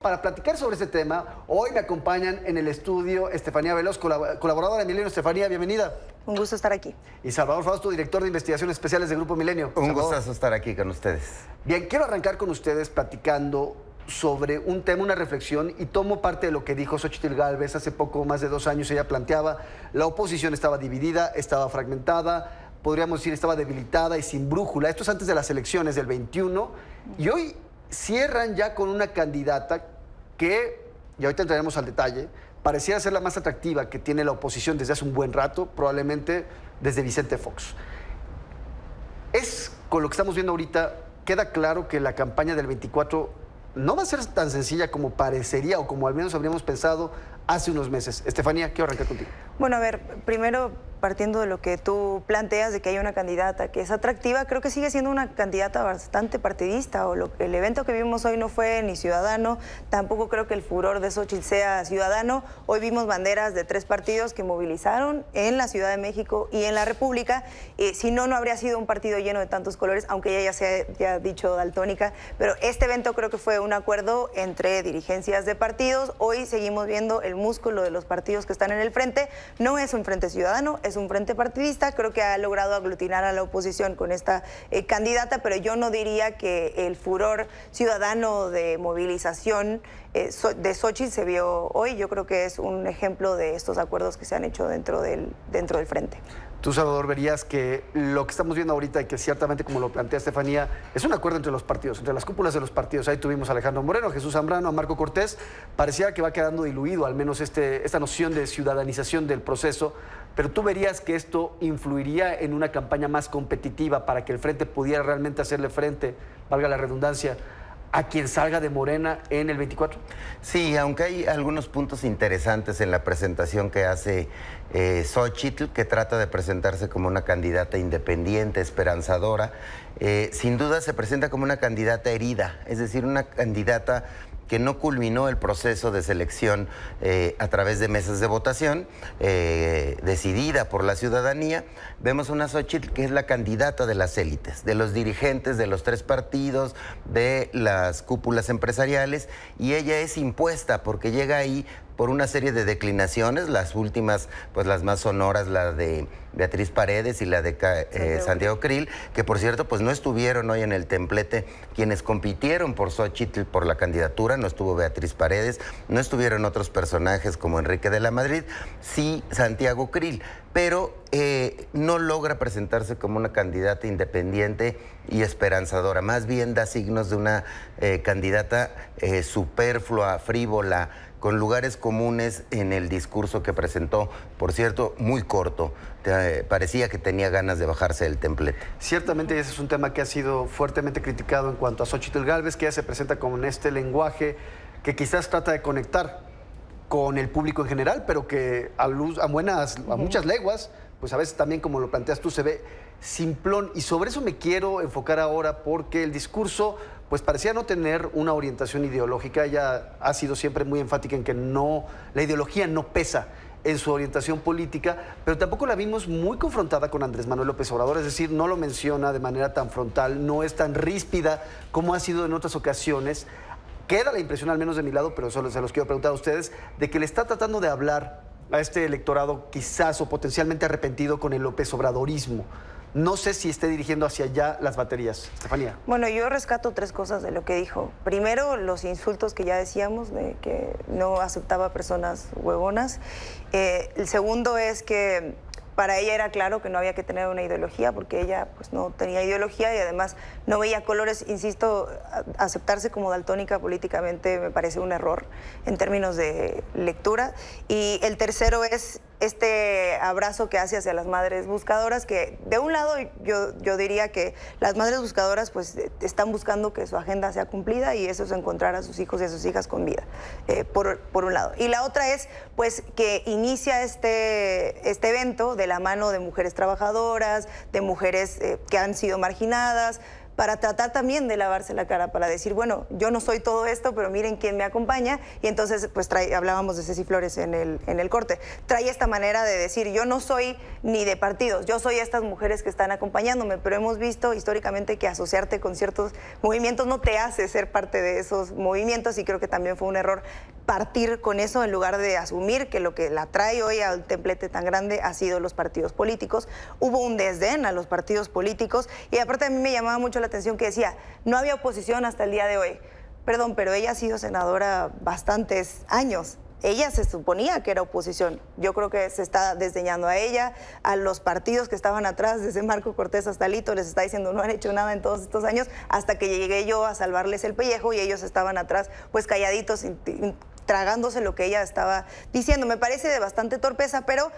Para platicar sobre este tema, hoy me acompañan en el estudio Estefanía Veloz, colaboradora de Milenio. Estefanía, bienvenida. Un gusto estar aquí. Y Salvador Fausto, director de investigaciones especiales de Grupo Milenio. Un gustazo estar aquí con ustedes. Bien, quiero arrancar con ustedes platicando sobre un tema, una reflexión, y tomo parte de lo que dijo Xóchitl Gálvez hace poco más de 2 años. Ella planteaba, la oposición estaba dividida, estaba fragmentada, podríamos decir estaba debilitada y sin brújula. Esto es antes de las elecciones del 21, y hoy cierran ya con una candidata que, y ahorita entraremos al detalle, pareciera ser la más atractiva que tiene la oposición desde hace un buen rato, probablemente desde Vicente Fox. Con lo que estamos viendo ahorita, queda claro que la campaña del 24 no va a ser tan sencilla como parecería o como al menos habríamos pensado hace unos meses. Estefanía, quiero arrancar contigo. Bueno, a ver, primero partiendo de lo que tú planteas de que hay una candidata que es atractiva, creo que sigue siendo una candidata bastante partidista. El evento que vimos hoy no fue ni ciudadano, tampoco creo que el furor de Xóchitl sea ciudadano. Hoy vimos banderas de 3 partidos que movilizaron en la Ciudad de México y en la República. Si no, no habría sido un partido lleno de tantos colores, aunque ella ya se haya dicho daltónica. Pero este evento creo que fue un acuerdo entre dirigencias de partidos. Hoy seguimos viendo el músculo de los partidos que están en el frente. No es un frente ciudadano, es un frente partidista. Creo que ha logrado aglutinar a la oposición con esta candidata, pero yo no diría que el furor ciudadano de movilización de Xóchitl se vio hoy. Yo creo que es un ejemplo de estos acuerdos que se han hecho dentro del frente. Tú, Salvador, verías que lo que estamos viendo ahorita y que ciertamente, como lo plantea Estefanía, es un acuerdo entre los partidos, entre las cúpulas de los partidos. Ahí tuvimos a Alejandro Moreno, a Jesús Zambrano, a Marco Cortés. Parecía que va quedando diluido, al menos esta noción de ciudadanización del proceso. Pero tú verías que esto influiría en una campaña más competitiva para que el frente pudiera realmente hacerle frente, valga la redundancia, a quien salga de Morena en el 24? Sí, aunque hay algunos puntos interesantes en la presentación que hace Xóchitl, que trata de presentarse como una candidata independiente, esperanzadora, sin duda se presenta como una candidata herida, es decir, una candidata que no culminó el proceso de selección a través de mesas de votación, decidida por la ciudadanía. Vemos una Xóchitl que es la candidata de las élites, de los dirigentes de los 3 partidos, de las cúpulas empresariales, y ella es impuesta porque llega ahí por una serie de declinaciones, las últimas, pues las más sonoras, la de Beatriz Paredes y la de Santiago Krill, que por cierto, pues no estuvieron hoy en el templete quienes compitieron por Xóchitl por la candidatura. No estuvo Beatriz Paredes, no estuvieron otros personajes como Enrique de la Madrid, sí Santiago Krill, pero no logra presentarse como una candidata independiente y esperanzadora, más bien da signos de una candidata superflua, frívola, con lugares comunes en el discurso que presentó, por cierto, muy corto. Parecía que tenía ganas de bajarse del templete. Ciertamente ese es un tema que ha sido fuertemente criticado en cuanto a Xóchitl Gálvez, que ella se presenta con este lenguaje que quizás trata de conectar con el público en general, pero que a muchas leguas, pues a veces también, como lo planteas tú, se ve simplón. Y sobre eso me quiero enfocar ahora, porque el discurso pues parecía no tener una orientación ideológica. Ella ha sido siempre muy enfática en que la ideología no pesa en su orientación política, pero tampoco la vimos muy confrontada con Andrés Manuel López Obrador, es decir, no lo menciona de manera tan frontal, no es tan ríspida como ha sido en otras ocasiones. Queda la impresión, al menos de mi lado, pero solo se los quiero preguntar a ustedes, de que le está tratando de hablar a este electorado quizás o potencialmente arrepentido con el López Obradorismo. No sé si esté dirigiendo hacia allá las baterías. Estefanía. Bueno, yo rescato 3 cosas de lo que dijo. Primero, los insultos que ya decíamos, de que no aceptaba personas huevonas. El segundo es que para ella era claro que no había que tener una ideología, porque ella pues no tenía ideología y además no veía colores. Insisto, aceptarse como daltónica políticamente me parece un error en términos de lectura. Y el tercero es este abrazo que hace hacia las madres buscadoras, que de un lado yo diría que las madres buscadoras pues están buscando que su agenda sea cumplida, y eso es encontrar a sus hijos y a sus hijas con vida, por un lado. Y la otra es pues que inicia este evento de la mano de mujeres trabajadoras, de mujeres que han sido marginadas, para tratar también de lavarse la cara, para decir, bueno, yo no soy todo esto, pero miren quién me acompaña. Y entonces, pues hablábamos de Ceci Flores en el corte. Trae esta manera de decir, yo no soy ni de partidos, yo soy estas mujeres que están acompañándome, pero hemos visto históricamente que asociarte con ciertos movimientos no te hace ser parte de esos movimientos, y creo que también fue un error partir con eso en lugar de asumir que lo que la trae hoy al templete tan grande ha sido los partidos políticos. Hubo un desdén a los partidos políticos, y aparte a mí me llamaba mucho la atención que decía, no había oposición hasta el día de hoy. Perdón, pero ella ha sido senadora bastantes años. Ella se suponía que era oposición. Yo creo que se está desdeñando a ella, a los partidos que estaban atrás, desde Marco Cortés hasta Alito, les está diciendo no han hecho nada en todos estos años, hasta que llegué yo a salvarles el pellejo y ellos estaban atrás, pues calladitos, tragándose lo que ella estaba diciendo. Me parece de bastante torpeza, pero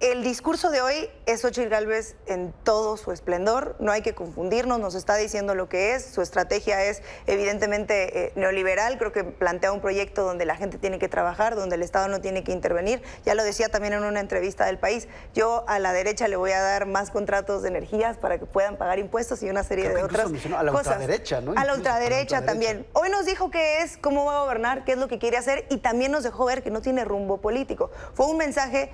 el discurso de hoy es Xóchitl Gálvez en todo su esplendor, no hay que confundirnos, nos está diciendo lo que es, su estrategia es evidentemente neoliberal, creo que plantea un proyecto donde la gente tiene que trabajar, donde el Estado no tiene que intervenir, ya lo decía también en una entrevista del País, yo a la derecha le voy a dar más contratos de energías para que puedan pagar impuestos y una serie de otras cosas. A la ultraderecha, ¿no? A la ultraderecha también. Hoy nos dijo qué es, cómo va a gobernar, qué es lo que quiere hacer, y también nos dejó ver que no tiene rumbo político. Fue un mensaje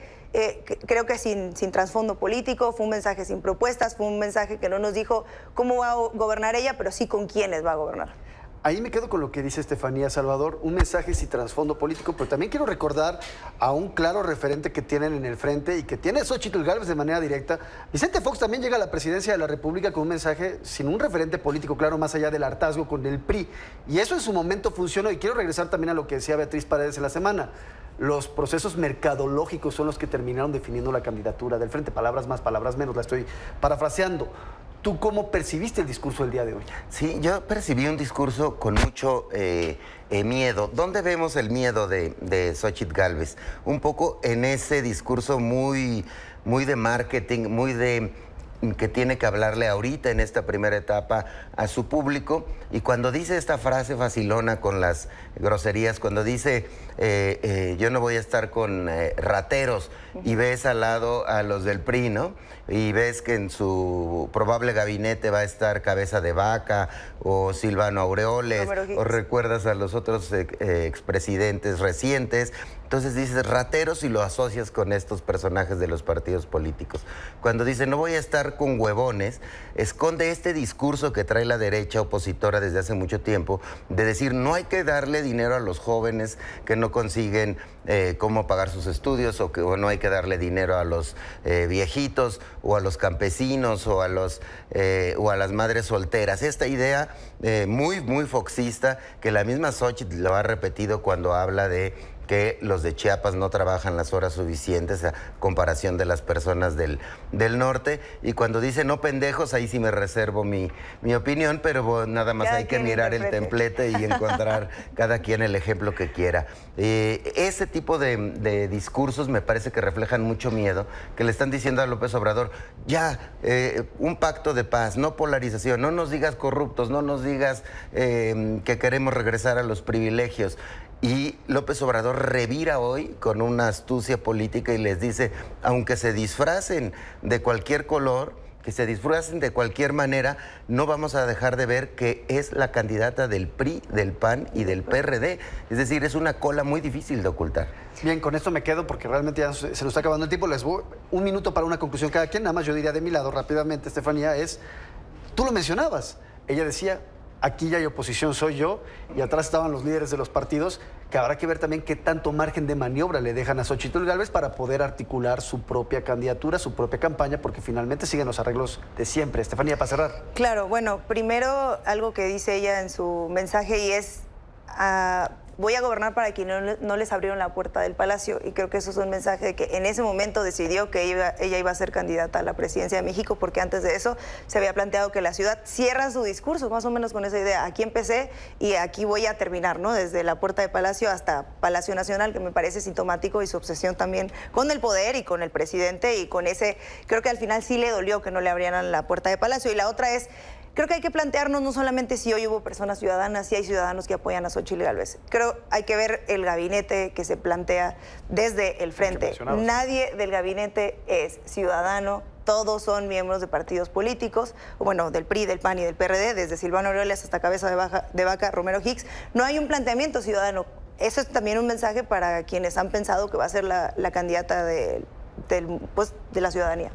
creo que sin trasfondo político, fue un mensaje sin propuestas, fue un mensaje que no nos dijo cómo va a gobernar ella, pero sí con quiénes va a gobernar. Ahí me quedo con lo que dice Estefanía Salvador, un mensaje sin trasfondo político, pero también quiero recordar a un claro referente que tienen en el frente y que tiene Xóchitl Gálvez de manera directa. Vicente Fox también llega a la presidencia de la República con un mensaje sin un referente político claro, más allá del hartazgo con el PRI. Y eso en su momento funcionó. Y quiero regresar también a lo que decía Beatriz Paredes en la semana. Los procesos mercadológicos son los que terminaron definiendo la candidatura del frente. Palabras más, palabras menos, la estoy parafraseando. ¿Tú cómo percibiste el discurso del día de hoy? Sí, yo percibí un discurso con mucho miedo. ¿Dónde vemos el miedo de Xóchitl Gálvez? Un poco en ese discurso muy de marketing, muy de que tiene que hablarle ahorita en esta primera etapa a su público, y cuando dice esta frase facilona con las groserías, cuando dice yo no voy a estar con rateros, y ves al lado a los del PRI, ¿no? Y ves que en su probable gabinete va a estar Cabeza de Vaca o Silvano Aureoles, o recuerdas a los otros expresidentes recientes. Entonces dices rateros y lo asocias con estos personajes de los partidos políticos. Cuando dice no voy a estar con huevones, esconde este discurso que trae la derecha opositora desde hace mucho tiempo, de decir no hay que darle dinero a los jóvenes que no consiguen cómo pagar sus estudios, o no hay que darle dinero a los viejitos o a los campesinos o a las madres solteras. Esta idea muy foxista que la misma Xóchitl lo ha repetido cuando habla de que los de Chiapas no trabajan las horas suficientes a comparación de las personas del norte, y cuando dice no pendejos, ahí sí me reservo mi opinión, pero nada más hay que mirar el templete y encontrar cada quien el ejemplo que quiera. Ese tipo de discursos me parece que reflejan mucho miedo, que le están diciendo a López Obrador, ya, un pacto de paz, no polarización, no nos digas corruptos, no nos digas que queremos regresar a los privilegios. Y López Obrador revira hoy con una astucia política y les dice, aunque se disfracen de cualquier color, que se disfracen de cualquier manera, no vamos a dejar de ver que es la candidata del PRI, del PAN y del PRD. Es decir, es una cola muy difícil de ocultar. Bien, con esto me quedo porque realmente ya se nos está acabando el tiempo. Les voy un minuto para una conclusión cada quien. Nada más yo diría de mi lado rápidamente, Estefanía, tú lo mencionabas. Ella decía, aquí ya hay oposición, soy yo, y atrás estaban los líderes de los partidos, que habrá que ver también qué tanto margen de maniobra le dejan a Xóchitl Gálvez para poder articular su propia candidatura, su propia campaña, porque finalmente siguen los arreglos de siempre. Estefanía, para cerrar. Claro, bueno, primero algo que dice ella en su mensaje, y es voy a gobernar para quienes no les abrieron la puerta del palacio, y creo que eso es un mensaje de que en ese momento decidió que ella iba a ser candidata a la presidencia de México, porque antes de eso se había planteado que la ciudad cierra su discurso, más o menos con esa idea, aquí empecé y aquí voy a terminar, ¿no? Desde la puerta de Palacio hasta Palacio Nacional, que me parece sintomático, y su obsesión también con el poder y con el presidente, y con ese, creo que al final sí le dolió que no le abrieran la puerta de Palacio. Y la otra es, creo que hay que plantearnos no solamente si hoy hubo personas ciudadanas, si hay ciudadanos que apoyan a Xóchitl Gálvez. Creo hay que ver el gabinete que se plantea desde el frente. Nadie del gabinete es ciudadano todos son miembros de partidos políticos, bueno, del PRI, del PAN y del PRD, desde Silvano Aureoles hasta cabeza de vaca Romero Hicks. No hay un planteamiento ciudadano. Eso es también un mensaje para quienes han pensado que va a ser la candidata de la ciudadanía.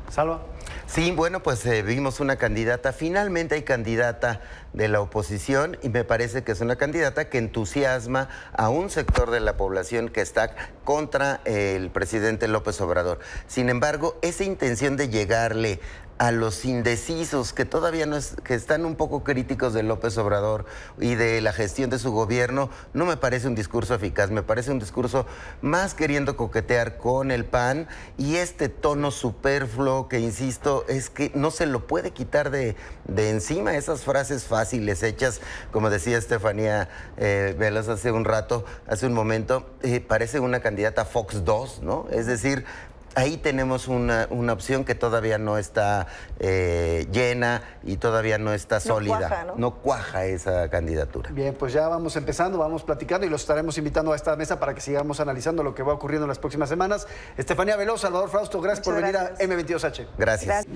Salva. Sí, bueno, pues vimos una candidata, finalmente hay candidata de la oposición y me parece que es una candidata que entusiasma a un sector de la población que está contra el presidente López Obrador. Sin embargo, esa intención de llegarle a los indecisos que todavía que están un poco críticos de López Obrador y de la gestión de su gobierno, no me parece un discurso eficaz, me parece un discurso más queriendo coquetear con el PAN y este tono superfluo que, insisto, es que no se lo puede quitar de encima, esas frases fáciles hechas, como decía Estefanía Veloz hace un momento, parece una candidata Fox 2, ¿no? Es decir, ahí tenemos una opción que todavía no está llena y todavía no está sólida. No cuaja, ¿no? No cuaja esa candidatura. Bien, pues ya vamos empezando, vamos platicando y los estaremos invitando a esta mesa para que sigamos analizando lo que va ocurriendo en las próximas semanas. Estefanía Veloz, Salvador Frausto, gracias por venir a M22H. Gracias.